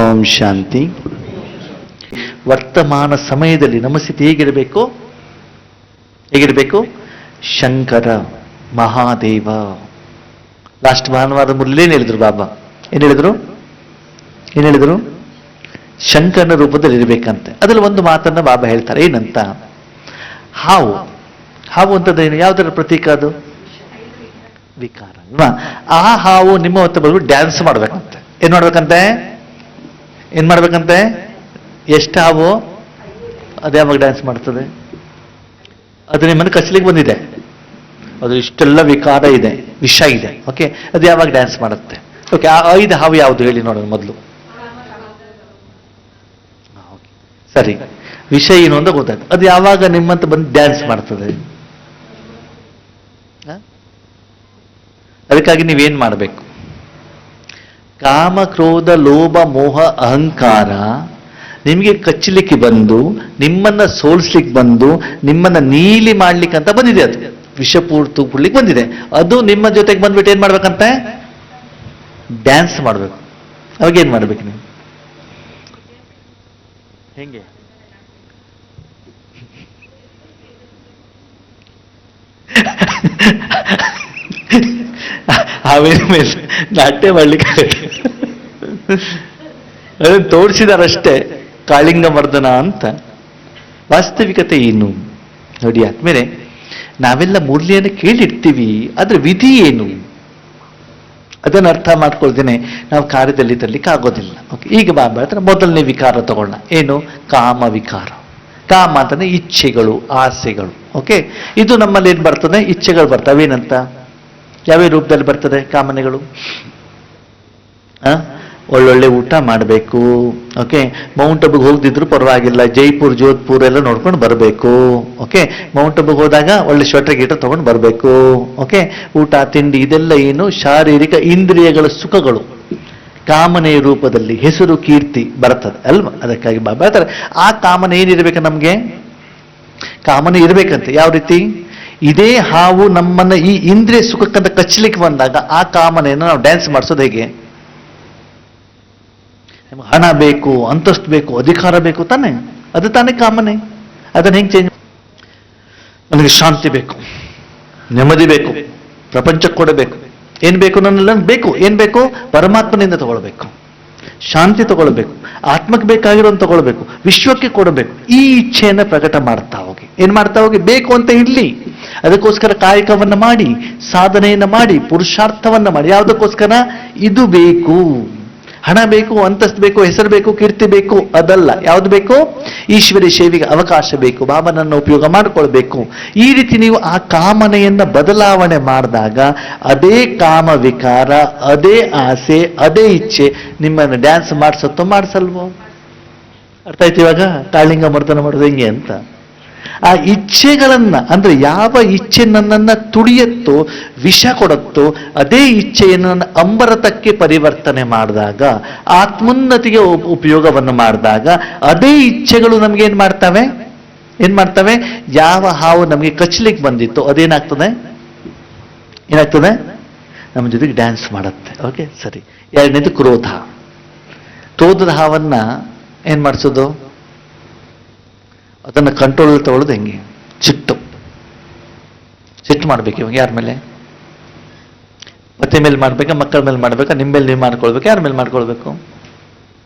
ಓಂ ಶಾಂತಿ. ವರ್ತಮಾನ ಸಮಯದಲ್ಲಿ ನಮ್ಮ ಸ್ಥಿತಿ ಹೇಗಿರಬೇಕು? ಶಂಕರ ಮಹಾದೇವ. ಲಾಸ್ಟ್ ಭಾನುವಾರ ಮುರಳಿ ಏನ್ ಹೇಳಿದ್ರು ಬಾಬಾ? ಏನ್ ಹೇಳಿದ್ರು? ಶಂಕರನ ರೂಪದಲ್ಲಿ ಇರಬೇಕಂತೆ. ಅದ್ರಲ್ಲಿ ಒಂದು ಮಾತನ್ನ ಬಾಬಾ ಹೇಳ್ತಾರೆ, ಏನಂತ? ಹಾವು ಅಂತದೇನು? ಯಾವುದರ ಪ್ರತೀಕ ಅದು? ವಿಕಾರ ಅಲ್ವಾ? ಆ ಹಾವು ನಿಮ್ಮ ಹೊತ್ತ ಬಂದ್ಬಿಟ್ಟು ಡ್ಯಾನ್ಸ್ ಮಾಡ್ಬೇಕಂತೆ. ಏನ್ ಮಾಡ್ಬೇಕಂತೆ? ಎಷ್ಟು ಹಾವು ಅದು ಯಾವಾಗ ಡ್ಯಾನ್ಸ್ ಮಾಡ್ತದೆ? ಅದು ನಿಮ್ಮನ್ನು ಕಚ್ಚಲಿಕ್ಕೆ ಬಂದಿದೆ, ಅದು ಇಷ್ಟೆಲ್ಲ ವಿಕಾರ ಇದೆ, ವಿಷ ಇದೆ. ಓಕೆ, ಅದು ಯಾವಾಗ ಡ್ಯಾನ್ಸ್ ಮಾಡುತ್ತೆ? ಓಕೆ, ಆ 5 ಹಾವು ಯಾವುದು ಹೇಳಿ ನೋಡೋಣ ಮೊದಲು. ಸರಿ, ವಿಷ ಏನು ಅಂತ ಗೊತ್ತಾಯ್ತು. ಅದು ಯಾವಾಗ ನಿಮ್ಮಂತ ಬಂದು ಡ್ಯಾನ್ಸ್ ಮಾಡ್ತದೆ? ಅದಕ್ಕಾಗಿ ನೀವೇನ್ ಮಾಡಬೇಕು? ಕಾಮ, ಕ್ರೋಧ, ಲೋಭ, ಮೋಹ, ಅಹಂಕಾರ ನಿಮಗೆ ಕಚ್ಚಲಿಕ್ಕೆ ಬಂದು, ನಿಮ್ಮನ್ನ ಸೋಲಿಸ್ಲಿಕ್ಕೆ ಬಂದು, ನಿಮ್ಮನ್ನ ನೀಲಿ ಮಾಡ್ಲಿಕ್ಕೆ ಅಂತ ಬಂದಿದೆ. ಅದು ವಿಷಪೂರ್ತಿ ಕೊಡ್ಲಿಕ್ಕೆ ಬಂದಿದೆ. ಅದು ನಿಮ್ಮ ಜೊತೆಗೆ ಬಂದ್ಬಿಟ್ಟು ಏನ್ ಮಾಡ್ಬೇಕಂತೆ? ಡ್ಯಾನ್ಸ್ ಮಾಡ್ಬೇಕು. ಅವಾಗ ಏನ್ ಮಾಡ್ಬೇಕು ನೀವು? ಹೆಂಗೆ? ಹಾವೇನ ಮೇಲೆ ನಾಟ್ಯ ಮಾಡ್ಲಿಕ್ಕೆ ಅದನ್ನು ತೋರಿಸಿದಾರಷ್ಟೇ, ಕಾಳಿಂಗ ಮರ್ದನ ಅಂತ. ವಾಸ್ತವಿಕತೆ ಏನು ನೋಡಿ ಆದ್ಮೇಲೆ, ನಾವೆಲ್ಲ ಮುರಳಿಯನ್ನು ಕೇಳಿರ್ತೀವಿ, ಆದ್ರೆ ವಿಧಿ ಏನು ಅದನ್ನು ಅರ್ಥ ಮಾಡ್ಕೊಳ್ತೇನೆ ನಾವು ಕಾರ್ಯದಲ್ಲಿ ತರಲಿಕ್ಕೆ ಆಗೋದಿಲ್ಲ. ಓಕೆ, ಈಗ ಬಾಬಾ ಹತ್ರ ಮೊದಲನೇ ವಿಕಾರ ತಗೊಳ್ಳೋಣ. ಏನು? ಕಾಮ ವಿಕಾರ. ಕಾಮ ಅಂತಂದ್ರೆ ಇಚ್ಛೆಗಳು, ಆಸೆಗಳು. ಓಕೆ, ಇದು ನಮ್ಮಲ್ಲಿ ಏನ್ ಬರ್ತದೆ? ಇಚ್ಛೆಗಳು ಬರ್ತವೆ. ಏನಂತ? ಯಾವ್ಯಾವ ರೂಪದಲ್ಲಿ ಬರ್ತದೆ ಕಾಮನೆಗಳು? ಒಳ್ಳೊಳ್ಳೆ ಊಟ ಮಾಡಬೇಕು. ಓಕೆ, ಮೌಂಟ್ ಅಬುಗೆ ಹೋಗದಿದ್ರು ಪರವಾಗಿಲ್ಲ, ಜೈಪುರ್, ಜೋಧ್ಪುರ್ ಎಲ್ಲ ನೋಡ್ಕೊಂಡು ಬರಬೇಕು. ಓಕೆ, ಮೌಂಟ್ ಅಬುಗೆ ಹೋದಾಗ ಒಳ್ಳೆ ಸ್ವೆಟರ್ ಗೀಟರ್ ತಗೊಂಡು ಬರಬೇಕು. ಓಕೆ, ಊಟ ತಿಂಡಿ ಇದೆಲ್ಲ ಏನು? ಶಾರೀರಿಕ ಇಂದ್ರಿಯಗಳ ಸುಖಗಳು ಕಾಮನೆಯ ರೂಪದಲ್ಲಿ ಹೆಸರು ಕೀರ್ತಿ ಬರ್ತದೆ ಅಲ್ವಾ? ಅದಕ್ಕಾಗಿ ಬಾಬಾ ಹೇಳ್ತಾರೆ, ಆ ಕಾಮನೆ ಏನಿರ್ಬೇಕು ನಮ್ಗೆ? ಕಾಮನೆ ಇರ್ಬೇಕಂತೆ. ಯಾವ ರೀತಿ? ಇದೇ ಹಾವು ನಮ್ಮನ್ನ ಈ ಇಂದ್ರಿಯ ಸುಖಕ್ಕಂತ ಕಚ್ಚಲಿಕ್ಕೆ ಬಂದಾಗ ಆ ಕಾಮನೆಯನ್ನು ನಾವು ಡ್ಯಾನ್ಸ್ ಮಾಡಿಸೋದು ಹೇಗೆ? ನಮ್ಗೆ ಹಣ ಬೇಕು, ಅಂತಸ್ತು ಬೇಕು, ಅಧಿಕಾರ ಬೇಕು ತಾನೆ, ಅದು ತಾನೇ ಕಾಮನೆ. ಅದನ್ನ ಹೆಂಗೆ ಚೇಂಜ್? ನನಗೆ ಶಾಂತಿ ಬೇಕು, ನೆಮ್ಮದಿ ಬೇಕು, ಪ್ರಪಂಚಕ್ಕೆ ಕೊಡಬೇಕು. ಏನ್ ಬೇಕು? ನನ್ನೆಲ್ಲ ಬೇಕು. ಏನ್ ಬೇಕು? ಪರಮಾತ್ಮನಿಂದ ತಗೊಳ್ಬೇಕು, ಶಾಂತಿ ತಗೊಳ್ಬೇಕು, ಆತ್ಮಕ್ಕೆ ಬೇಕಾಗಿರೋನ್ ತಗೊಳ್ಬೇಕು, ವಿಶ್ವಕ್ಕೆ ಕೊಡಬೇಕು. ಈ ಇಚ್ಛೆಯನ್ನ ಪ್ರಕಟ ಮಾಡ್ತಾ ಹೋಗಿ. ಏನ್ ಮಾಡ್ತಾ ಹೋಗಿ? ಬೇಕು ಅಂತ ಇರ್ಲಿ, ಅದಕ್ಕೋಸ್ಕರ ಕಾಯಕವನ್ನ ಮಾಡಿ, ಸಾಧನೆಯನ್ನ ಮಾಡಿ, ಪುರುಷಾರ್ಥವನ್ನ ಮಾಡಿ. ಯಾವುದಕ್ಕೋಸ್ಕರ? ಇದು ಬೇಕು, ಹಣ ಬೇಕು, ಅಂತಸ್ತು ಬೇಕು, ಹೆಸರು ಬೇಕು, ಕೀರ್ತಿ ಬೇಕು, ಅದಲ್ಲ. ಯಾವ್ದು ಬೇಕು? ಈಶ್ವರಿ ಸೇವೆಗೆ ಅವಕಾಶ ಬೇಕು, ಬಾಬನನ್ನು ಉಪಯೋಗ ಮಾಡಿಕೊಳ್ಬೇಕು. ಈ ರೀತಿ ನೀವು ಆ ಕಾಮನೆಯನ್ನ ಬದಲಾವಣೆ ಮಾಡಿದಾಗ ಅದೇ ಕಾಮ ವಿಕಾರ, ಅದೇ ಆಸೆ, ಅದೇ ಇಚ್ಛೆ ನಿಮ್ಮನ್ನು ಡ್ಯಾನ್ಸ್ ಮಾಡಿಸತ್ತೋ ಮಾಡಿಸಲ್ವೋ? ಅರ್ಥ ಆಯ್ತು ಇವಾಗ ಕಾಳಿಂಗ ಮರ್ದನ ಮಾಡೋದು ಹೆಂಗೆ ಅಂತ? ಆ ಇಚ್ಛೆಗಳನ್ನ, ಅಂದ್ರೆ ಯಾವ ಇಚ್ಛೆ ನನ್ನನ್ನ ತುಳಿಯತ್ತೋ, ವಿಷ ಕೊಡುತ್ತೋ, ಅದೇ ಇಚ್ಛೆಯನ್ನು ಅಮೃತಕ್ಕೆ ಪರಿವರ್ತನೆ ಮಾಡಿದಾಗ, ಆತ್ಮೋನ್ನತಿಗೆ ಉಪಯೋಗವನ್ನು ಮಾಡಿದಾಗ, ಅದೇ ಇಚ್ಛೆಗಳು ನಮ್ಗೆ ಏನ್ ಮಾಡ್ತವೆ? ಯಾವ ಹಾವು ನಮಗೆ ಕಚ್ಚಲಿಕ್ಕೆ ಬಂದಿತ್ತು ಅದೇನಾಗ್ತದೆ? ಏನಾಗ್ತದೆ? ನಮ್ಮ ಜೊತೆಗೆ ಡ್ಯಾನ್ಸ್ ಮಾಡುತ್ತೆ. ಓಕೆ, ಸರಿ. ಎರಡನೇದು ಕ್ರೋಧ. ಕ್ರೋಧದ ಹಾವನ್ನ ಏನ್ ಮಾಡಿಸೋದು? ಅದನ್ನು ಕಂಟ್ರೋಲ್ ತಗೊಳ್ಳೋದು ಹೆಂಗೆ? ಸಿಟ್ಟು ಮಾಡ್ಬೇಕು. ಇವಾಗ ಯಾರ ಮೇಲೆ? ಪತಿ ಮೇಲೆ ಮಾಡ್ಬೇಕಾ, ಮಕ್ಕಳ ಮೇಲೆ ಮಾಡ್ಬೇಕಾ, ನಿಮ್ಮ ಮೇಲೆ ನೀವು ಮಾಡ್ಕೊಳ್ಬೇಕು, ಯಾರ ಮೇಲೆ ಮಾಡ್ಕೊಳ್ಬೇಕು?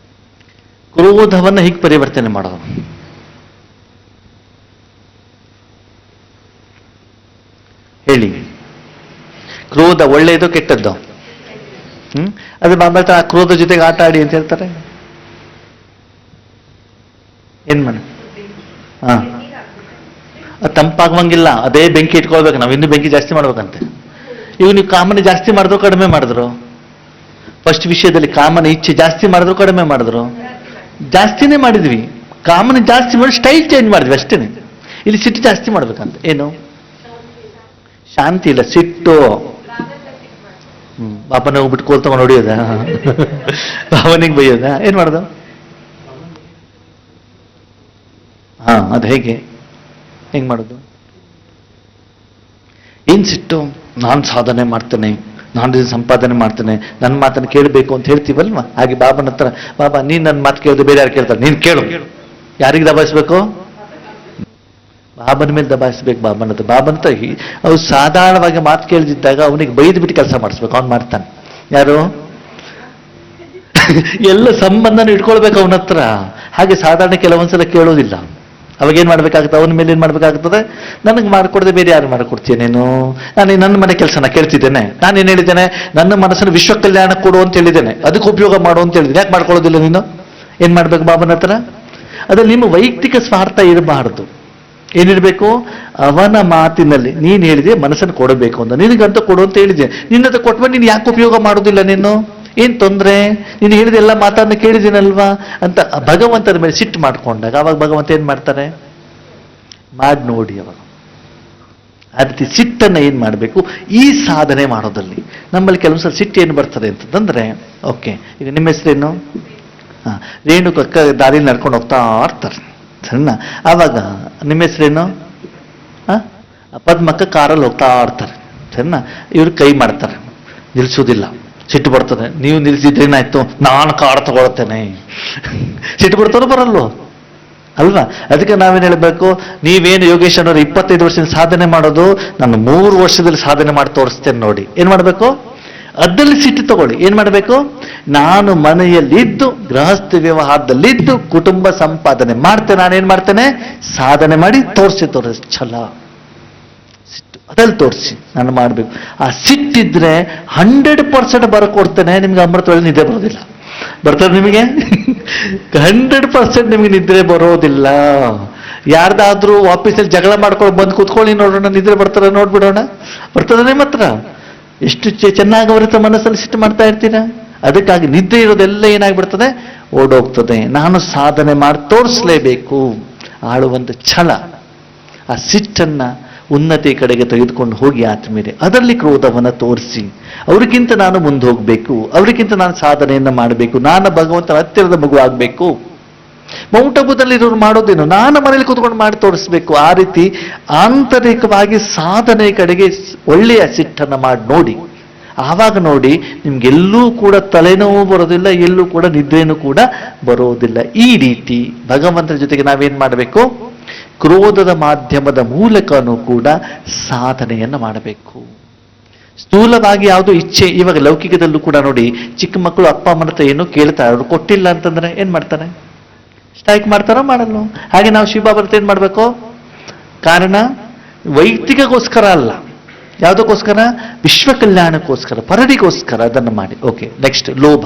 ಕ್ರೋಧವನ್ನ ಹೀಗೆ ಪರಿವರ್ತನೆ ಮಾಡೋದು. ಹೇಳಿ, ಕ್ರೋಧ ಒಳ್ಳೆಯದು ಕೆಟ್ಟದ್ದು? ಅದು ಬಾಬಾ ಆ ಕ್ರೋಧ ಜೊತೆಗೆ ಆಟ ಆಡಿ ಅಂತ ಹೇಳ್ತಾರೆ. ಏನ್ ಮಾಡಿ? ಅದು ತಂಪಾಗುವಂಗಿಲ್ಲ, ಅದೇ ಬೆಂಕಿ ಇಟ್ಕೊಳ್ಬೇಕು. ನಾವು ಇನ್ನೂ ಬೆಂಕಿ ಜಾಸ್ತಿ ಮಾಡ್ಬೇಕಂತೆ. ಇವಾಗ ನೀವು ಕಾಮನೆ ಜಾಸ್ತಿ ಮಾಡಿದ್ರು ಕಡಿಮೆ ಮಾಡಿದ್ರು? ಫಸ್ಟ್ ವಿಷಯದಲ್ಲಿ ಕಾಮನೆ ಇಚ್ಛೆ ಜಾಸ್ತಿ ಮಾಡಿದ್ರು ಕಡಿಮೆ ಮಾಡಿದ್ರು? ಜಾಸ್ತಿನೇ ಮಾಡಿದ್ವಿ. ಕಾಮನೆ ಜಾಸ್ತಿ ಮಾಡಿ ಸ್ಟೈಲ್ ಚೇಂಜ್ ಮಾಡಿದ್ವಿ ಅಷ್ಟೇನೆ. ಇಲ್ಲಿ ಸಿಟ್ಟು ಜಾಸ್ತಿ ಮಾಡ್ಬೇಕಂತ. ಏನು? ಶಾಂತಿ ಇಲ್ಲ, ಸಿಟ್ಟು. ಬಾಪನ ಹೋಗ್ಬಿಟ್ಟು ಕೋಲ್ ತಗೊಂಡು ಹೊಡಿಯೋದ, ಬಾಬನಿಗೆ ಬೈಯೋದ, ಏನ್ ಮಾಡೋದು? ಅದು ಹೆಂಗ್ ಮಾಡೋದು? ಏನ್ ಸಿಟ್ಟು? ನಾನು ಸಾಧನೆ ಮಾಡ್ತೇನೆ, ನಾನು ಇದನ್ನು ಸಂಪಾದನೆ ಮಾಡ್ತೇನೆ, ನನ್ನ ಮಾತನ್ನು ಕೇಳಬೇಕು ಅಂತ ಹೇಳ್ತೀವಲ್ವಾ? ಹಾಗೆ ಬಾಬನ ಹತ್ರ, ಬಾಬಾ ನೀನು ನನ್ನ ಮಾತು ಕೇಳಿದ್ರೆ ಬೇರೆ ಯಾರು ಕೇಳ್ತಾರೆ, ನೀನು ಕೇಳು. ಯಾರಿಗೆ ದಬಾಯಿಸ್ಬೇಕು? ಬಾಬನ ಮೇಲೆ ದಬಾಯಿಸ್ಬೇಕು. ಬಾಬನ ಹತ್ರ ಅವ್ರು ಸಾಧಾರಣವಾಗಿ ಮಾತು ಕೇಳಿದಾಗ ಅವನಿಗೆ ಬೈದು ಬಿಟ್ಟು ಕೆಲಸ ಮಾಡಿಸ್ಬೇಕು. ಅವ್ನು ಮಾಡ್ತಾನೆ. ಯಾರು? ಎಲ್ಲ ಸಂಬಂಧನ ಇಟ್ಕೊಳ್ಬೇಕು ಅವನ ಹತ್ರ. ಹಾಗೆ ಸಾಧಾರಣ ಕೆಲವೊಂದ್ಸಲ ಕೇಳೋದಿಲ್ಲ. ಅವಾಗೇನ್ ಮಾಡ್ಬೇಕಾಗುತ್ತೆ? ಅವನ ಮೇಲೆ ಏನ್ ಮಾಡ್ಬೇಕಾಗ್ತದೆ? ನನಗೆ ಮಾಡಿಕೊಡದೆ ಬೇರೆ ಯಾರು ಮಾಡಿಕೊಡ್ತೀಯ ನೀನು? ನಾನು ನನ್ನ ಮನೆ ಕೆಲಸನ ಕೇಳ್ತಿದ್ದೇನೆ. ನಾನೇನು ಹೇಳಿದ್ದೇನೆ? ನನ್ನ ಮನಸ್ಸನ್ನು ವಿಶ್ವ ಕಲ್ಯಾಣ ಕೊಡು ಅಂತ ಹೇಳಿದ್ದೇನೆ, ಅದಕ್ಕೆ ಉಪಯೋಗ ಮಾಡು ಅಂತ ಹೇಳಿದ್ದೇನೆ. ಯಾಕೆ ಮಾಡ್ಕೊಳ್ಳೋದಿಲ್ಲ ನೀನು? ಏನ್ ಮಾಡ್ಬೇಕು ಬಾಬನ ಹತ್ರ? ಅದ್ರಲ್ಲಿ ನಿಮ್ಮ ವೈಯಕ್ತಿಕ ಸ್ವಾರ್ಥ ಇರಬಾರದು. ಏನಿರಬೇಕು? ಅವನ ಮಾತಿನಲ್ಲಿ ನೀನು ಹೇಳಿದೆ ಮನಸ್ಸನ್ನು ಕೊಡಬೇಕು ಅಂತ, ನಿನಗಂತ ಕೊಡು ಅಂತ ಹೇಳಿದೆ. ನಿನ್ನಂತ ಕೊಟ್ಟ ನೀನು ಯಾಕೆ ಉಪಯೋಗ ಮಾಡೋದಿಲ್ಲ? ನೀನು ಏನ್ ತೊಂದ್ರೆ? ನೀನು ಹೇಳಿದ ಎಲ್ಲ ಮಾತನ್ನು ಕೇಳಿದ್ದೀನಲ್ವಾ ಅಂತ ಭಗವಂತನ ಮೇಲೆ ಸಿಟ್ಟು ಮಾಡ್ಕೊಂಡಾಗ ಅವಾಗ ಭಗವಂತ ಏನ್ ಮಾಡ್ತಾರೆ? ಮಾಡಿ ನೋಡಿ. ಅವಾಗ ಆ ರೀತಿ ಸಿಟ್ಟನ್ನ ಏನ್ ಮಾಡಬೇಕು? ಈ ಸಾಧನೆ ಮಾಡೋದಲ್ಲಿ ನಮ್ಮಲ್ಲಿ ಕೆಲವೊಂದ್ಸಲ ಸಿಟ್ಟು ಏನು ಬರ್ತದೆ ಅಂತಂದ್ರೆ, ಓಕೆ ಈಗ ನಿಮ್ಮ ಹೆಸರೇನು? ರೇಣುಕಕ್ಕ ದಾರಿಲಿ ನಡ್ಕೊಂಡು ಹೋಗ್ತಾ ಇರ್ತಾರೆ, ಸರಿನಾ? ಆವಾಗ ನಿಮ್ಮ ಹೆಸರೇನು? ಪದ್ಮಕ್ಕ ಕಾರಲ್ಲಿ ಹೋಗ್ತಾ ಇರ್ತಾರೆ, ಸರಿನಾ? ಇವ್ರು ಕೈ ಮಾಡ್ತಾರೆ, ನಿಲ್ಸೋದಿಲ್ಲ. ಸಿಟ್ಟು ಬರ್ತದೆ. ನೀವು ನಿಲ್ಸಿದ್ರೇನಾಯ್ತು? ನಾನು ಕಾರ್ ತಗೊಳ್ತೇನೆ. ಸಿಟ್ಟು ಬರ್ತಾರೋ ಬರಲ್ವೋ? ಅಲ್ವಾ? ಅದಕ್ಕೆ ನಾವೇನು ಹೇಳಬೇಕು? ನೀವೇನು ಯೋಗೇಶ್ ಅನ್ನೋರು 25 ವರ್ಷದಿಂದ ಸಾಧನೆ ಮಾಡೋದು, ನಾನು 3 ವರ್ಷದಲ್ಲಿ ಸಾಧನೆ ಮಾಡಿ ತೋರಿಸ್ತೇನೆ ನೋಡಿ. ಏನ್ ಮಾಡಬೇಕು? ಅದ್ರಲ್ಲಿ ಸಿಟ್ಟು ತಗೊಳ್ಳಿ. ಏನ್ ಮಾಡಬೇಕು? ನಾನು ಮನೆಯಲ್ಲಿದ್ದು ಗೃಹಸ್ಥ ವ್ಯವಹಾರದಲ್ಲಿದ್ದು ಕುಟುಂಬ ಸಂಪಾದನೆ ಮಾಡ್ತೇನೆ. ನಾನೇನ್ ಮಾಡ್ತೇನೆ? ಸಾಧನೆ ಮಾಡಿ ತೋರಿಸಿ ಛಲ ಸಿಟ್ಟು ಅದ್ರಲ್ಲಿ ತೋರಿಸಿ ನಾನು ಮಾಡಬೇಕು. ಆ ಸಿಟ್ಟಿದ್ರೆ 100% ಬರ್ಕೊಡ್ತೇನೆ. ನಿಮ್ಗೆ ಅಮೃತ ವೇಳೆ ನಿದ್ದೆ ಬರೋದಿಲ್ಲ. ಬರ್ತದೆ ನಿಮಗೆ? 100% ನಿಮಗೆ ನಿದ್ರೆ ಬರೋದಿಲ್ಲ. ಯಾರ್ದಾದ್ರೂ ಆಫೀಸಲ್ಲಿ ಜಗಳ ಮಾಡ್ಕೊಂಡು ಬಂದು ಕೂತ್ಕೊಳ್ಳಿ ನೋಡೋಣ, ನಿದ್ರೆ ಬರ್ತಾರ ನೋಡ್ಬಿಡೋಣ. ಬರ್ತದೆ ನಿಮ್ಮ ಹತ್ರ? ಎಷ್ಟು ಚೆನ್ನಾಗಿ ಅವರಿತ ಮನಸ್ಸಲ್ಲಿ ಸಿಟ್ಟು ಮಾಡ್ತಾ ಇರ್ತೀರಾ. ಅದಕ್ಕಾಗಿ ನಿದ್ದೆ ಇರೋದೆಲ್ಲ ಏನಾಗ್ಬಿಡ್ತದೆ? ಓಡೋಗ್ತದೆ. ನಾನು ಸಾಧನೆ ಮಾಡಿ ತೋರಿಸ್ಲೇಬೇಕು. ಆಳುವಂತ ಛಲ, ಆ ಸಿಟ್ಟನ್ನ ಉನ್ನತಿ ಕಡೆಗೆ ತೆಗೆದುಕೊಂಡು ಹೋಗಿ ಆತ್ಮೀಯರೇ, ಅದರಲ್ಲಿ ಕ್ರೋಧವನ್ನು ತೋರಿಸಿ ಅವ್ರಿಗಿಂತ ನಾನು ಮುಂದೆ ಹೋಗ್ಬೇಕು, ಅವರಿಗಿಂತ ನಾನು ಸಾಧನೆಯನ್ನ ಮಾಡಬೇಕು, ನಾನು ಭಗವಂತನ ಹತ್ತಿರದ ಮಗು ಆಗ್ಬೇಕು. ಮೌಂಟ್ ಅಬುದಲ್ಲಿ ಇರೋರು ಮಾಡೋದೇನು? ನಾನು ಮನೇಲಿ ಕೂತ್ಕೊಂಡು ಮಾಡಿ ತೋರಿಸ್ಬೇಕು. ಆ ರೀತಿ ಆಂತರಿಕವಾಗಿ ಸಾಧನೆ ಕಡೆಗೆ ಒಳ್ಳೆಯ ಸಿಟ್ಟನ್ನು ಮಾಡಿ ನೋಡಿ. ಆವಾಗ ನೋಡಿ ನಿಮ್ಗೆಲ್ಲೂ ಕೂಡ ತಲೆನೋವು ಬರೋದಿಲ್ಲ, ಎಲ್ಲೂ ಕೂಡ ನಿದ್ರೇನೂ ಕೂಡ ಬರೋದಿಲ್ಲ. ಈ ರೀತಿ ಭಗವಂತನ ಜೊತೆಗೆ ನಾವೇನ್ ಮಾಡಬೇಕು? ಕ್ರೋಧದ ಮಾಧ್ಯಮದ ಮೂಲಕನೂ ಕೂಡ ಸಾಧನೆಯನ್ನ ಮಾಡಬೇಕು. ಸ್ಥೂಲವಾಗಿ ಯಾವುದು ಇಚ್ಛೆ, ಇವಾಗ ಲೌಕಿಕದಲ್ಲೂ ಕೂಡ ನೋಡಿ, ಚಿಕ್ಕ ಮಕ್ಕಳು ಅಪ್ಪ ಅಮ್ಮನ ಹತ್ರ ಏನೋ ಕೇಳ್ತಾರೆ, ಅವ್ರು ಕೊಟ್ಟಿಲ್ಲ ಅಂತಂದ್ರೆ ಏನ್ ಮಾಡ್ತಾರೆ? ಸ್ಟ್ರೈಕ್ ಮಾಡ್ತಾರೋ ಮಾಡಲ್ಲ. ಹಾಗೆ ನಾವು ಶಿವಬಾಬಾ ಏನ್ ಮಾಡ್ಬೇಕು? ಕಾರಣ ವೈಯಕ್ತಿಕಗೋಸ್ಕರ ಅಲ್ಲ, ಯಾವುದಕ್ಕೋಸ್ಕರ? ವಿಶ್ವ ಕಲ್ಯಾಣಕ್ಕೋಸ್ಕರ, ಪರರಿಗೋಸ್ಕರ ಅದನ್ನು ಮಾಡಿ. ಓಕೆ, ನೆಕ್ಸ್ಟ್ ಲೋಭ.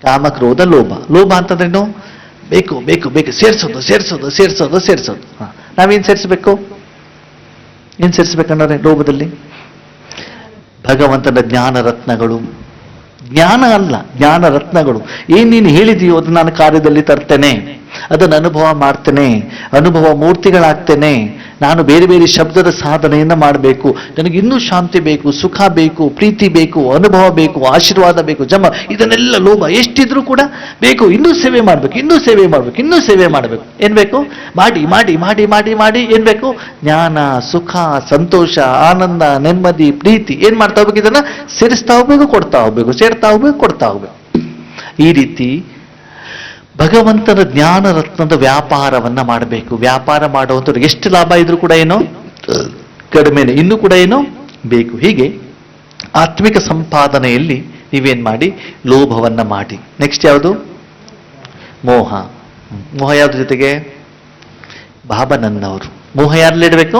ಕಾಮ, ಕ್ರೋಧ, ಲೋಭ. ಲೋಭ ಅಂತಂದ್ರೇನು? ಬೇಕು ಬೇಕು ಬೇಕು, ಸೇರ್ಸೋದು ಸೇರ್ಸೋದು ಸೇರ್ಸೋದು ಸೇರ್ಸೋದು. ನಾವೇನ್ ಸೇರಿಸ್ಬೇಕು? ಏನ್ ಸೇರಿಸ್ಬೇಕಂದ್ರೆ ಲೋಭದಲ್ಲಿ ಭಗವಂತನ ಜ್ಞಾನ ರತ್ನಗಳು. ಜ್ಞಾನ ಅಲ್ಲ, ಜ್ಞಾನ ರತ್ನಗಳು. ಏನ್ ನೀನು ಹೇಳಿದೆಯೋ ಅದು ನಾನು ಕಾರ್ಯದಲ್ಲಿ ತರ್ತೇನೆ, ಅದನ್ನು ಅನುಭವ ಮಾಡ್ತೇನೆ, ಅನುಭವ ಮೂರ್ತಿಗಳಾಗ್ತೇನೆ. ನಾನು ಬೇರೆ ಬೇರೆ ಶಬ್ದದ ಸಾಧನೆಯನ್ನ ಮಾಡಬೇಕು. ನನಗೆ ಇನ್ನೂ ಶಾಂತಿ ಬೇಕು, ಸುಖ ಬೇಕು, ಪ್ರೀತಿ ಬೇಕು, ಅನುಭವ ಬೇಕು, ಆಶೀರ್ವಾದ ಬೇಕು, ಜಮ, ಇದನ್ನೆಲ್ಲ ಲೋಭ ಎಷ್ಟಿದ್ರೂ ಕೂಡ ಬೇಕು. ಇನ್ನೂ ಸೇವೆ ಮಾಡ್ಬೇಕು, ಇನ್ನೂ ಸೇವೆ ಮಾಡ್ಬೇಕು, ಇನ್ನೂ ಸೇವೆ ಮಾಡಬೇಕು. ಏನ್ ಬೇಕು? ಮಾಡಿ ಮಾಡಿ ಮಾಡಿ ಮಾಡಿ ಮಾಡಿ ಏನ್ ಬೇಕು? ಜ್ಞಾನ, ಸುಖ, ಸಂತೋಷ, ಆನಂದ, ನೆಮ್ಮದಿ, ಪ್ರೀತಿ. ಏನ್ ಮಾಡ್ತಾ ಹೋಗ್ಬೇಕು? ಇದನ್ನ ಸೇರಿಸ್ತಾ ಹೋಗ್ಬೇಕು, ಕೊಡ್ತಾ ಹೋಗ್ಬೇಕು, ಸೇರ್ತಾ ಹೋಗ್ಬೇಕು, ಕೊಡ್ತಾ ಹೋಗ್ಬೇಕು. ಈ ರೀತಿ ಭಗವಂತನ ಜ್ಞಾನ ರತ್ನದ ವ್ಯಾಪಾರವನ್ನ ಮಾಡಬೇಕು. ವ್ಯಾಪಾರ ಮಾಡುವಂಥವ್ರಿಗೆ ಎಷ್ಟು ಲಾಭ ಇದ್ರೂ ಕೂಡ ಏನೋ ಕಡಿಮೆನೆ, ಇನ್ನೂ ಕೂಡ ಏನೋ ಬೇಕು. ಹೀಗೆ ಆತ್ಮಿಕ ಸಂಪಾದನೆಯಲ್ಲಿ ನೀವೇನ್ ಮಾಡಿ? ಲೋಭವನ್ನ ಮಾಡಿ. ನೆಕ್ಸ್ಟ್ ಯಾವುದು? ಮೋಹ. ಮೋಹ ಯಾವ್ದ್ರ ಜೊತೆಗೆ? ಬಾಬಾ ನನ್ನವರು. ಮೋಹ ಯಾರಲ್ಲಿಡಬೇಕು?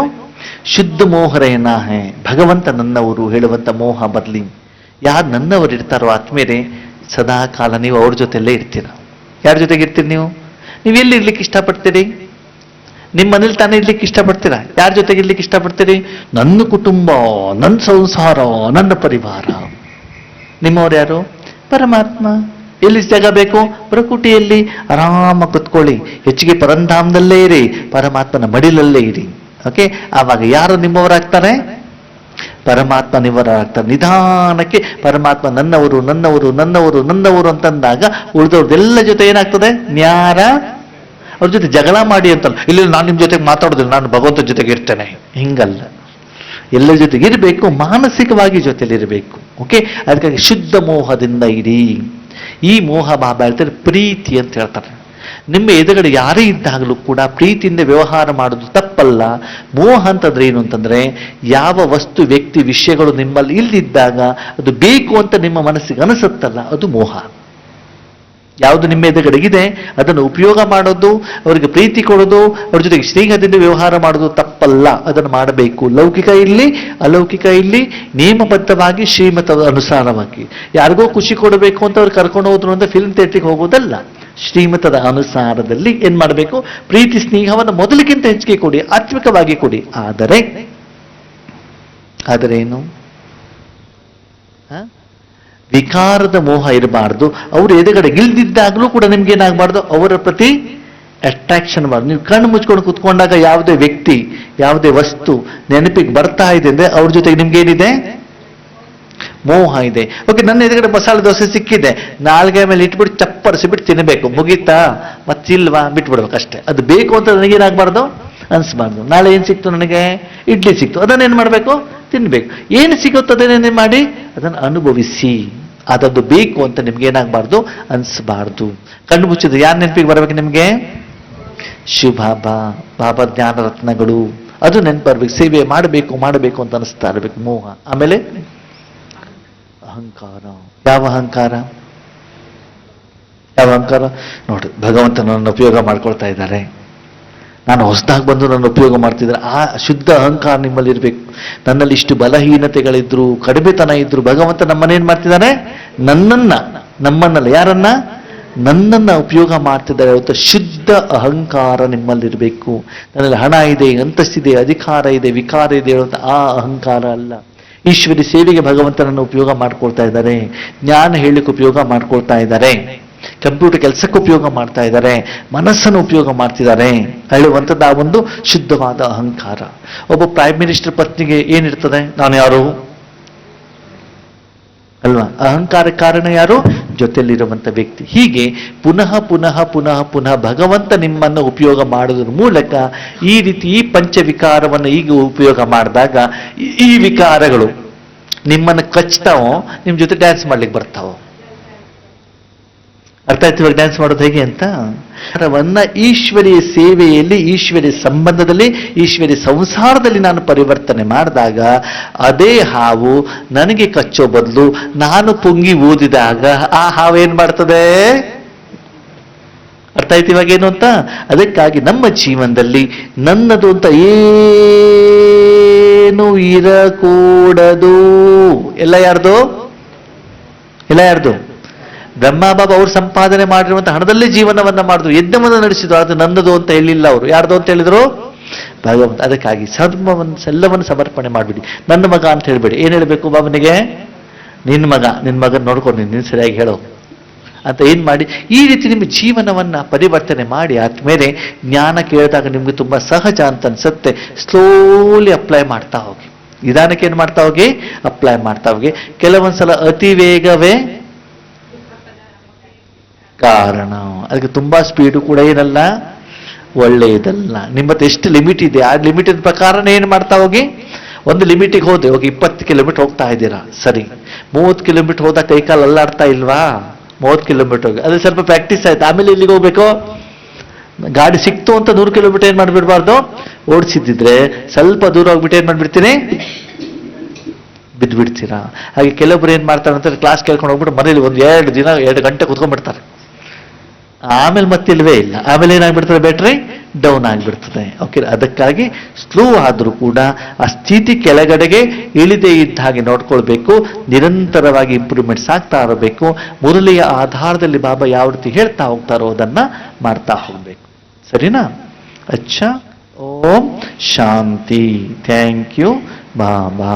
ಶುದ್ಧ ಮೋಹರೇನ ಹೇ, ಭಗವಂತ ನನ್ನವರು ಹೇಳುವಂತ ಮೋಹ ಬದಲಿ ಯಾರು ನನ್ನವರು ಇರ್ತಾರೋ ಆತ್ಮೇಲೆ ಸದಾ ಕಾಲ ನೀವು ಅವ್ರ ಜೊತೆಲ್ಲೇ ಇರ್ತೀರ. ಯಾರ ಜೊತೆಗೆ ಇರ್ತೀರಿ ನೀವು? ನೀವು ಎಲ್ಲಿ ಇರ್ಲಿಕ್ಕೆ ಇಷ್ಟಪಡ್ತೀರಿ? ನಿಮ್ಮ ಮನೇಲಿ ತಾನೇ ಇರ್ಲಿಕ್ಕೆ ಇಷ್ಟಪಡ್ತೀರಾ? ಯಾರ ಜೊತೆಗೆ ಇರ್ಲಿಕ್ಕೆ ಇಷ್ಟಪಡ್ತೀರಿ? ನನ್ನ ಕುಟುಂಬ, ನನ್ನ ಸಂಸಾರ, ನನ್ನ ಪರಿವಾರ. ನಿಮ್ಮವ್ರು ಯಾರು? ಪರಮಾತ್ಮ. ಎಲ್ಲಿ ಜಾಗ ಬೇಕು? ಪ್ರಕೃತಿಯಲ್ಲಿ ಆರಾಮ ಕುತ್ಕೊಳ್ಳಿ, ಹೆಚ್ಚಿಗೆ ಪರಂಧಾಮದಲ್ಲೇ ಇರಿ, ಪರಮಾತ್ಮನ ಮಡಿಲಲ್ಲೇ ಇರಿ. ಓಕೆ, ಆವಾಗ ಯಾರು ನಿಮ್ಮವರಾಗ್ತಾರೆ? ಪರಮಾತ್ಮ ನಿವರಾಗ್ತಾರೆ. ನಿಧಾನಕ್ಕೆ ಪರಮಾತ್ಮ ನನ್ನವರು ನನ್ನವರು ನನ್ನವರು ನನ್ನವರು ಅಂತಂದಾಗ ಉಳಿದವ್ರದೆಲ್ಲ ಜೊತೆ ಏನಾಗ್ತದೆ? ನ್ಯಾರ. ಅವ್ರ ಜೊತೆ ಜಗಳ ಮಾಡಿ ಅಂತಲ್ಲ, ಇಲ್ಲಿ ನಾನು ನಿಮ್ಮ ಜೊತೆಗೆ ಮಾತಾಡೋದಿಲ್ಲ, ನಾನು ಭಗವಂತನ ಜೊತೆಗೆ ಇರ್ತೇನೆ, ಹಿಂಗಲ್ಲ. ಎಲ್ಲರ ಜೊತೆಗೆ ಇರಬೇಕು, ಮಾನಸಿಕವಾಗಿ ಜೊತೆಲಿರಬೇಕು. ಓಕೆ, ಅದಕ್ಕಾಗಿ ಶುದ್ಧ ಮೋಹದಿಂದ ಇರಿ. ಈ ಮೋಹ ಬಾಬಾ ಹೇಳ್ತಾರೆ ಪ್ರೀತಿ ಅಂತ ಹೇಳ್ತಾರೆ. ನಿಮ್ಮ ಎದುರುಗಡೆ ಯಾರೇ ಇದ್ದಾಗಲೂ ಕೂಡ ಪ್ರೀತಿಯಿಂದ ವ್ಯವಹಾರ ಮಾಡೋದು ತಪ್ಪಲ್ಲ. ಮೋಹ ಅಂತಂದ್ರೆ ಏನು ಅಂತಂದ್ರೆ, ಯಾವ ವಸ್ತು ವ್ಯಕ್ತಿ ವಿಷಯಗಳು ನಿಮ್ಮಲ್ಲಿ ಇಲ್ಲದಿದ್ದಾಗ ಅದು ಬೇಕು ಅಂತ ನಿಮ್ಮ ಮನಸ್ಸಿಗೆ ಅನಿಸುತ್ತಲ್ಲ, ಅದು ಮೋಹ. ಯಾವುದು ನಿಮ್ಮ ಎದುರುಗಡೆಗಿದೆ ಅದನ್ನು ಉಪಯೋಗ ಮಾಡೋದು, ಅವರಿಗೆ ಪ್ರೀತಿ ಕೊಡೋದು, ಅವ್ರ ಜೊತೆಗೆ ಸ್ನೇಹದಿಂದ ವ್ಯವಹಾರ ಮಾಡೋದು ತಪ್ಪಲ್ಲ. ಅದನ್ನು ಮಾಡಬೇಕು. ಲೌಕಿಕ ಇಲ್ಲಿ, ಅಲೌಕಿಕ ಇಲ್ಲಿ, ನಿಯಮಬದ್ಧವಾಗಿ ಶ್ರೀಮತದ ಅನುಸಾರವಾಗಿ. ಯಾರಿಗೋ ಖುಷಿ ಕೊಡಬೇಕು ಅಂತ ಅವ್ರು ಕರ್ಕೊಂಡು ಹೋದ್ರು ಅಂತ ಫಿಲ್ಮ್ ಥಿಯೇಟ್ರಿಗೆ ಹೋಗೋದಲ್ಲ. ಶ್ರೀಮತದ ಅನುಸಾರದಲ್ಲಿ ಏನ್ ಮಾಡಬೇಕು, ಪ್ರೀತಿ ಸ್ನೇಹವನ್ನು ಮೊದಲಿಗಿಂತ ಹೆಚ್ಚಿಗೆ ಕೊಡಿ, ಆತ್ಮಿಕವಾಗಿ ಕೊಡಿ. ಆದರೆ ಏನು, ವಿಕಾರದ ಮೋಹ ಇರಬಾರ್ದು. ಅವರು ಎದುರುಗಡೆ ಗಿಲ್ದಿದ್ದಾಗಲೂ ಕೂಡ ನಿಮ್ಗೆ ಏನಾಗಬಾರ್ದು, ಅವರ ಪ್ರತಿ ಅಟ್ರಾಕ್ಷನ್ ಮಾಡಬಾರ್ದು. ನೀವು ಕಣ್ಣು ಮುಚ್ಕೊಂಡು ಕುತ್ಕೊಂಡಾಗ ಯಾವುದೇ ವ್ಯಕ್ತಿ, ಯಾವುದೇ ವಸ್ತು ನೆನಪಿಗೆ ಬರ್ತಾ ಇದೆ ಅಂದ್ರೆ ಅವ್ರ ಜೊತೆಗೆ ನಿಮ್ಗೆ ಏನಿದೆ, ಮೋಹ ಇದೆ. ಓಕೆ, ನನ್ನ ಎದುರುಗಡೆ ಮಸಾಲೆ ದೋಸೆ ಸಿಕ್ಕಿದೆ, ನಾಲ್ಗೆ ಮೇಲೆ ಇಟ್ಬಿಟ್ಟು ಚಪ್ಪರಿಸಿಬಿಟ್ಟು ತಿನ್ನಬೇಕು, ಮುಗೀತಾ, ಮತ್ತಿಲ್ವಾ ಬಿಟ್ಬಿಡ್ಬೇಕು ಅಷ್ಟೇ. ಅದು ಬೇಕು ಅಂತ ನನಗೇನಾಗಬಾರ್ದು, ಅನ್ಸ್ಬಾರ್ದು. ನಾಳೆ ಏನ್ ಸಿಕ್ತು, ನನಗೆ ಇಡ್ಲಿ ಸಿಕ್ತು, ಅದನ್ನೇನು ಮಾಡಬೇಕು, ತಿನ್ಬೇಕು. ಏನು ಸಿಗುತ್ತೋ ಅದನ್ನೇನು ಮಾಡಿ ಅದನ್ನು ಅನುಭವಿಸಿ. ಅದದ್ದು ಬೇಕು ಅಂತ ನಿಮ್ಗೆ ಏನಾಗಬಾರ್ದು, ಅನ್ಸ್ಬಾರ್ದು. ಕಣ್ಣು ಮುಚ್ಚಿದ್ರೆ ಯಾರು ನೆನಪಿಗೆ ಬರ್ಬೇಕು ನಿಮ್ಗೆ, ಶಿವಬಾಬಾ, ಬಾಬಾ ಜ್ಞಾನ ರತ್ನಗಳು, ಅದು ನೆನಪು ಬರ್ಬೇಕು. ಸೇವೆ ಮಾಡಬೇಕು ಅಂತ ಅನಿಸ್ತಾ ಇರಬೇಕು. ಮೋಹ. ಆಮೇಲೆ ಅಹಂಕಾರ. ಯಾವ ಅಹಂಕಾರ ನೋಡಿ, ಭಗವಂತನನ್ನು ಉಪಯೋಗ ಮಾಡ್ಕೊಳ್ತಾ ಇದ್ದಾರೆ, ನಾನು ಹೊಸದಾಗಿ ಬಂದು ನನ್ನ ಉಪಯೋಗ ಮಾಡ್ತಿದ್ದಾರೆ. ಆ ಶುದ್ಧ ಅಹಂಕಾರ ನಿಮ್ಮಲ್ಲಿ ಇರಬೇಕು. ನನ್ನಲ್ಲಿ ಇಷ್ಟು ಬಲಹೀನತೆಗಳಿದ್ರು, ಕಡಿಮೆತನ ಇದ್ರು, ಭಗವಂತ ನಮ್ಮನ್ನೇನ್ ಮಾಡ್ತಿದ್ದಾನೆ, ನಮ್ಮನ್ನಲ್ಲ, ಯಾರನ್ನ, ನನ್ನನ್ನ ಉಪಯೋಗ ಮಾಡ್ತಿದ್ದಾರೆ ಅಂತ ಶುದ್ಧ ಅಹಂಕಾರ ನಿಮ್ಮಲ್ಲಿರಬೇಕು. ನನ್ನಲ್ಲಿ ಹಣ ಇದೆ, ಅಂತಸ್ತಿದೆ, ಅಧಿಕಾರ ಇದೆ, ವಿಕಾರ ಇದೆ ಹೇಳುವಂತ ಆ ಅಹಂಕಾರ ಅಲ್ಲ. ಈಶ್ವರಿ ಸೇವೆಗೆ ಭಗವಂತನನ್ನು ಉಪಯೋಗ ಮಾಡ್ಕೊಳ್ತಾ ಇದ್ದಾರೆ, ಜ್ಞಾನ ಹೇಳಿಕ್ಕೆ ಉಪಯೋಗ ಮಾಡ್ಕೊಳ್ತಾ ಇದ್ದಾರೆ, ಕಂಪ್ಯೂಟರ್ ಕೆಲಸಕ್ಕೆ ಉಪಯೋಗ ಮಾಡ್ತಾ ಇದ್ದಾರೆ, ಮನಸ್ಸನ್ನು ಉಪಯೋಗ ಮಾಡ್ತಿದ್ದಾರೆ ಹೇಳುವಂಥದ್ದು ಆ ಒಂದು ಶುದ್ಧವಾದ ಅಹಂಕಾರ. ಒಬ್ಬ ಪ್ರೈಮ್ ಮಿನಿಸ್ಟರ್ ಪತ್ನಿಗೆ ಏನಿರ್ತದೆ, ನಾನು ಯಾರು ಅಲ್ವಾ? ಅಹಂಕಾರ ಕಾರಣ ಯಾರು, ಜೊತೆಯಲ್ಲಿರುವಂಥ ವ್ಯಕ್ತಿ. ಹೀಗೆ ಪುನಃ ಪುನಃ ಪುನಃ ಪುನಃ ಭಗವಂತ ನಿಮ್ಮನ್ನು ಉಪಯೋಗ ಮಾಡೋದ್ರ ಮೂಲಕ ಈ ರೀತಿ ಈ ಪಂಚವಿಕಾರವನ್ನು ಈಗ ಉಪಯೋಗ ಮಾಡಿದಾಗ ಈ ವಿಕಾರಗಳು ನಿಮ್ಮನ್ನು ಕಚ್ತಾವೋ, ನಿಮ್ಮ ಜೊತೆ ಡ್ಯಾನ್ಸ್ ಮಾಡ್ಲಿಕ್ಕೆ ಬರ್ತಾವೋ. ಅರ್ಥ ಆಯ್ತು ಇವಾಗ ಡ್ಯಾನ್ಸ್ ಮಾಡೋದು ಹೇಗೆ ಅಂತ? ಈಶ್ವರಿಯ ಸೇವೆಯಲ್ಲಿ, ಈಶ್ವರಿಯ ಸಂಬಂಧದಲ್ಲಿ, ಈಶ್ವರಿಯ ಸಂಸಾರದಲ್ಲಿ ನಾನು ಪರಿವರ್ತನೆ ಮಾಡಿದಾಗ ಅದೇ ಹಾವು ನನಗೆ ಕಚ್ಚೋ ಬದಲು ನಾನು ಪುಂಗಿ ಊದಿದಾಗ ಆ ಹಾವು ಏನ್ ಮಾಡ್ತದೆ? ಅರ್ಥ ಆಯ್ತು ಇವಾಗ ಏನು ಅಂತ? ಅದಕ್ಕಾಗಿ ನಮ್ಮ ಜೀವನದಲ್ಲಿ ನನ್ನದು ಅಂತ ಏನು ಇರಕೂಡದು. ಎಲ್ಲ ಯಾರ್ದು? ಬ್ರಹ್ಮ ಬಾಬಾ ಅವ್ರು ಸಂಪಾದನೆ ಮಾಡಿರುವಂತ ಹಣದಲ್ಲೇ ಜೀವನವನ್ನ ಮಾಡಿದ್ರು, ಯಜ್ಞವನ್ನು ನಡೆಸಿದ್ರು. ಅದು ನನ್ನದು ಅಂತ ಹೇಳಿಲ್ಲ ಅವರು. ಯಾರ್ದು ಅಂತ ಹೇಳಿದ್ರು? ಭಗವಂತ. ಅದಕ್ಕಾಗಿ ಎಲ್ಲವನ್ನು ಸಮರ್ಪಣೆ ಮಾಡಿಬಿಡಿ. ನನ್ನ ಮಗ ಅಂತ ಹೇಳ್ಬೇಡಿ. ಏನ್ ಹೇಳ್ಬೇಕು ಬಾಬನಿಗೆ? ನಿನ್ನ ಮಗನ ನೋಡ್ಕೊಂಡು ನೀನು ಸರಿಯಾಗಿ ಹೇಳೋ ಅಂತ ಏನ್ ಮಾಡಿ, ಈ ರೀತಿ ನಿಮ್ಮ ಜೀವನವನ್ನ ಪರಿವರ್ತನೆ ಮಾಡಿ ಆದ್ಮೇಲೆ ಜ್ಞಾನ ಕೇಳಿದಾಗ ನಿಮ್ಗೆ ತುಂಬಾ ಸಹಜ ಅಂತ ಅನ್ಸುತ್ತೆ. ಸ್ಲೋಲಿ ಅಪ್ಲೈ ಮಾಡ್ತಾ ಹೋಗಿ, ನಿಧಾನಕ್ಕೆ ಏನ್ ಮಾಡ್ತಾ ಹೋಗಿ, ಅಪ್ಲೈ ಮಾಡ್ತಾ ಹೋಗಿ. ಕೆಲವೊಂದ್ಸಲ ಅತಿ ವೇಗವೇ ಕಾರಣ. ಅದಕ್ಕೆ ತುಂಬಾ ಸ್ಪೀಡು ಕೂಡ ಏನಲ್ಲ, ಒಳ್ಳೆಯದಲ್ಲ. ನಿಮ್ಮದು ಎಷ್ಟು ಲಿಮಿಟ್ ಇದೆ ಆ ಲಿಮಿಟಿನ ಪ್ರಕಾರನೇ ಏನು ಮಾಡ್ತಾ ಹೋಗಿ. ಒಂದು ಲಿಮಿಟಿಗೆ ಹೋದೆ, ಹೋಗಿ 20 ಕಿಲೋಮೀಟರ್ ಹೋಗ್ತಾ ಇದ್ದೀರಾ, ಸರಿ. 30 ಕಿಲೋಮೀಟರ್ ಹೋದಾಗ ಕೈಕಾಲು ಅಲ್ಲಾಡ್ತಾ ಇಲ್ವಾ? 30 ಕಿಲೋಮೀಟರ್ ಹೋಗಿ ಅದು ಸ್ವಲ್ಪ ಪ್ರಾಕ್ಟೀಸ್ ಆಯ್ತು. ಆಮೇಲೆ ಇಲ್ಲಿಗೆ ಹೋಗ್ಬೇಕು, ಗಾಡಿ ಸಿಕ್ತು ಅಂತ 100 ಕಿಲೋಮೀಟರ್ ಏನ್ ಮಾಡ್ಬಿಡ್ಬಾರ್ದು, ಓಡಿಸಿದ್ರೆ ಸ್ವಲ್ಪ ದೂರ ಹೋಗ್ಬಿಟ್ಟು ಏನ್ ಮಾಡ್ಬಿಡ್ತೀನಿ, ಬಿದ್ದುಬಿಡ್ತೀರಾ. ಹಾಗೆ ಕೆಲವೊಬ್ರು ಏನ್ ಮಾಡ್ತಾರೆ ಅಂತ ಕ್ಲಾಸ್ ಕೇಳ್ಕೊಂಡು ಹೋಗ್ಬಿಟ್ಟು ಮನೇಲಿ 2 ಗಂಟೆ ಕುತ್ಕೊಂಡ್ಬಿಡ್ತಾರೆ. ಆಮೇಲೆ ಮತ್ತಿಲ್ವೇ ಇಲ್ಲ. ಆಮೇಲೆ ಏನಾಗ್ಬಿಡ್ತದೆ, ಬ್ಯಾಟ್ರಿ ಡೌನ್ ಆಗಿಬಿಡ್ತದೆ. ಓಕೆ, ಅದಕ್ಕಾಗಿ ಸ್ಲೋ ಆದ್ರೂ ಕೂಡ ಆ ಸ್ಥಿತಿ ಕೆಳಗಡೆಗೆ ಇಳಿದೇ ಇದ್ದ ಹಾಗೆ ನೋಡ್ಕೊಳ್ಬೇಕು. ನಿರಂತರವಾಗಿ ಇಂಪ್ರೂವ್ಮೆಂಟ್ಸ್ ಆಗ್ತಾ ಇರಬೇಕು. ಮುರಳಿಯ ಆಧಾರದಲ್ಲಿ ಬಾಬಾ ಯಾವ ರೀತಿ ಹೇಳ್ತಾ ಹೋಗ್ತಾರೋ ಅದನ್ನ ಮಾಡ್ತಾ ಹೋಗ್ಬೇಕು. ಸರಿನಾ? ಅಚ್ಚಾ. ಓಂ ಶಾಂತಿ. Thank you Baba.